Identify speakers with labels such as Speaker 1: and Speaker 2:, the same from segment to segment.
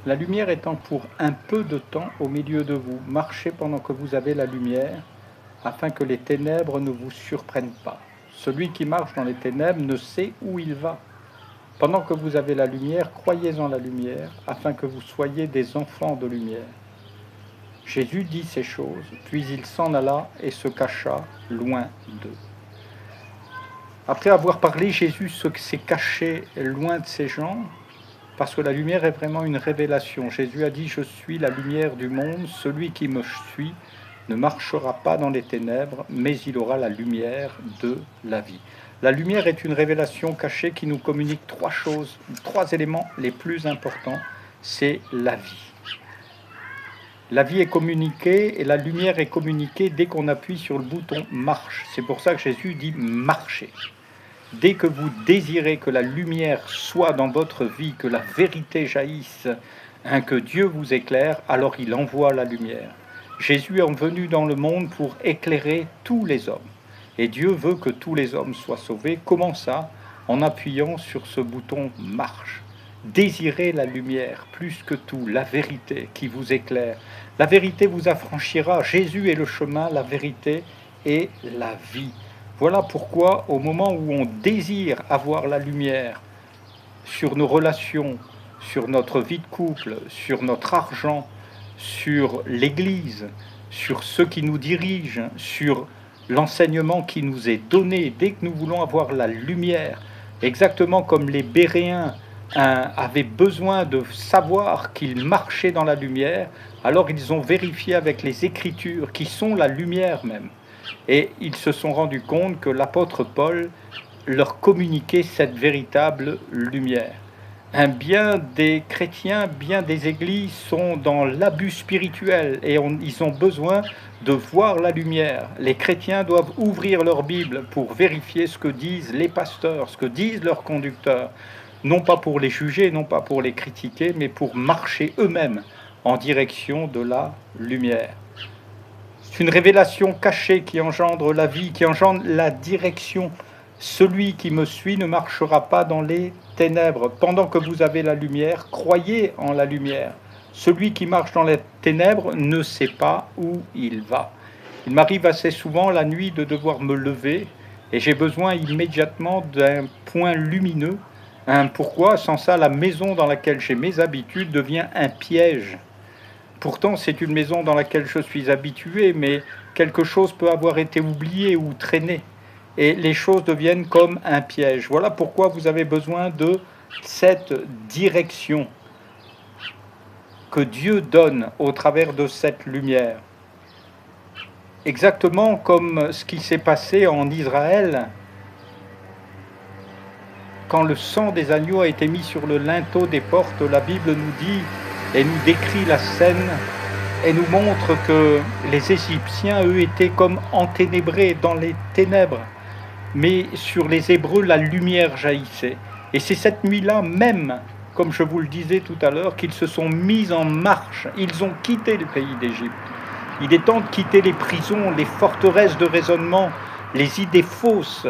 Speaker 1: La lumière étant pour un peu de temps au milieu de vous, marchez pendant que vous avez la lumière, afin que les ténèbres ne vous surprennent pas. Celui qui marche dans les ténèbres ne sait où il va. Pendant que vous avez la lumière, croyez en la lumière, afin que vous soyez des enfants de lumière. Jésus dit ces choses, puis il s'en alla et se cacha loin d'eux. Après avoir parlé, Jésus s'est caché loin de ces gens, parce que la lumière est vraiment une révélation. Jésus a dit, je suis la lumière du monde, celui qui me suit ne marchera pas dans les ténèbres, mais il aura la lumière de la vie. La lumière est une révélation cachée qui nous communique trois choses, trois éléments les plus importants, c'est la vie. La vie est communiquée et la lumière est communiquée dès qu'on appuie sur le bouton « marche ». C'est pour ça que Jésus dit « marchez ». Dès que vous désirez que la lumière soit dans votre vie, que la vérité jaillisse, que Dieu vous éclaire, alors il envoie la lumière. Jésus est venu dans le monde pour éclairer tous les hommes. Et Dieu veut que tous les hommes soient sauvés. Comment ça? En appuyant sur ce bouton « marche ». Désirez la lumière plus que tout, la vérité qui vous éclaire. La vérité vous affranchira. Jésus est le chemin, la vérité et la vie. Voilà pourquoi, au moment où on désire avoir la lumière sur nos relations, sur notre vie de couple, sur notre argent, sur l'Église, sur ceux qui nous dirigent, sur l'enseignement qui nous est donné, dès que nous voulons avoir la lumière, exactement comme les Béréens avaient besoin de savoir qu'ils marchaient dans la lumière, alors ils ont vérifié avec les Écritures, qui sont la lumière même. Et ils se sont rendus compte que l'apôtre Paul leur communiquait cette véritable lumière. Bien des chrétiens, bien des églises sont dans l'abus spirituel et ils ont besoin de voir la lumière. Les chrétiens doivent ouvrir leur Bible pour vérifier ce que disent les pasteurs, ce que disent leurs conducteurs, non pas pour les juger, non pas pour les critiquer, mais pour marcher eux-mêmes en direction de la lumière. C'est une révélation cachée qui engendre la vie, qui engendre la direction. Celui qui me suit ne marchera pas dans les ténèbres. Pendant que vous avez la lumière, croyez en la lumière. Celui qui marche dans les ténèbres ne sait pas où il va. Il m'arrive assez souvent la nuit de devoir me lever et j'ai besoin immédiatement d'un point lumineux. Pourquoi? Sans ça, la maison dans laquelle j'ai mes habitudes devient un piège. Pourtant, c'est une maison dans laquelle je suis habitué, mais quelque chose peut avoir été oublié ou traîné. Et les choses deviennent comme un piège. Voilà pourquoi vous avez besoin de cette direction que Dieu donne au travers de cette lumière. Exactement comme ce qui s'est passé en Israël, quand le sang des agneaux a été mis sur le linteau des portes, la Bible nous dit et nous décrit la scène et nous montre que les Égyptiens, eux, étaient comme enténébrés dans les ténèbres. Mais sur les Hébreux, la lumière jaillissait. Et c'est cette nuit-là même, comme je vous le disais tout à l'heure, qu'ils se sont mis en marche. Ils ont quitté le pays d'Égypte. Il est temps de quitter les prisons, les forteresses de raisonnement, les idées fausses,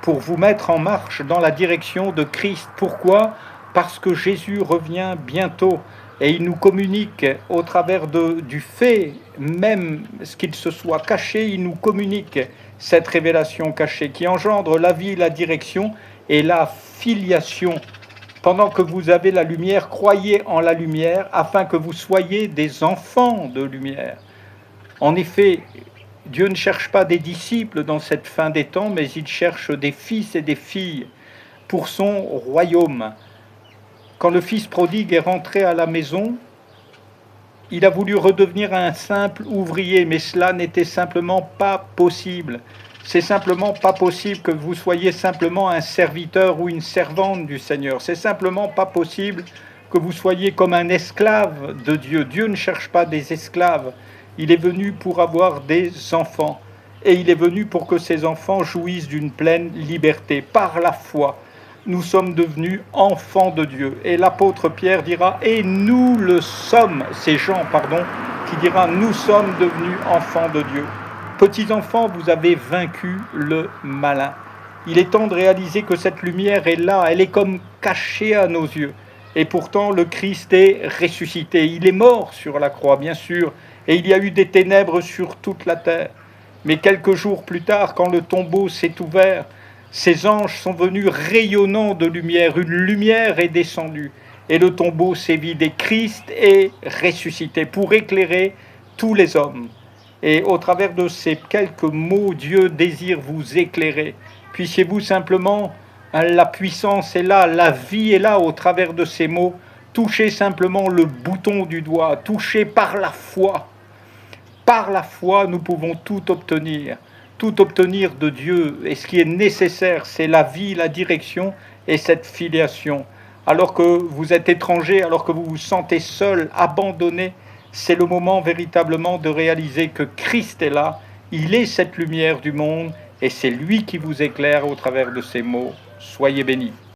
Speaker 1: pour vous mettre en marche dans la direction de Christ. Pourquoi? Parce que Jésus revient bientôt. Et il nous communique au travers du fait, même ce qu'il se soit caché, il nous communique cette révélation cachée qui engendre la vie, la direction et la filiation. Pendant que vous avez la lumière, croyez en la lumière afin que vous soyez des enfants de lumière. En effet, Dieu ne cherche pas des disciples dans cette fin des temps, mais il cherche des fils et des filles pour son royaume. Quand le fils prodigue est rentré à la maison, il a voulu redevenir un simple ouvrier, mais cela n'était simplement pas possible. C'est simplement pas possible que vous soyez simplement un serviteur ou une servante du Seigneur. C'est simplement pas possible que vous soyez comme un esclave de Dieu. Dieu ne cherche pas des esclaves. Il est venu pour avoir des enfants. Et il est venu pour que ces enfants jouissent d'une pleine liberté par la foi. Nous sommes devenus enfants de Dieu. Et l'apôtre Pierre dira, et nous le sommes, c'est Jean, qui dira, nous sommes devenus enfants de Dieu. Petits enfants, vous avez vaincu le malin. Il est temps de réaliser que cette lumière est là, elle est comme cachée à nos yeux. Et pourtant, le Christ est ressuscité. Il est mort sur la croix, bien sûr, et il y a eu des ténèbres sur toute la terre. Mais quelques jours plus tard, quand le tombeau s'est ouvert, ces anges sont venus rayonnant de lumière. Une lumière est descendue, et le tombeau s'est vidé. Christ est ressuscité pour éclairer tous les hommes. Et au travers de ces quelques mots, Dieu désire vous éclairer. Puissiez-vous simplement, la puissance est là, la vie est là au travers de ces mots. Touchez simplement le bouton du doigt, touchez par la foi. Par la foi, nous pouvons tout obtenir de Dieu. Et ce qui est nécessaire, c'est la vie, la direction et cette filiation. Alors que vous êtes étranger, alors que vous vous sentez seul, abandonné, c'est le moment véritablement de réaliser que Christ est là, il est cette lumière du monde, et c'est lui qui vous éclaire au travers de ces mots. Soyez bénis.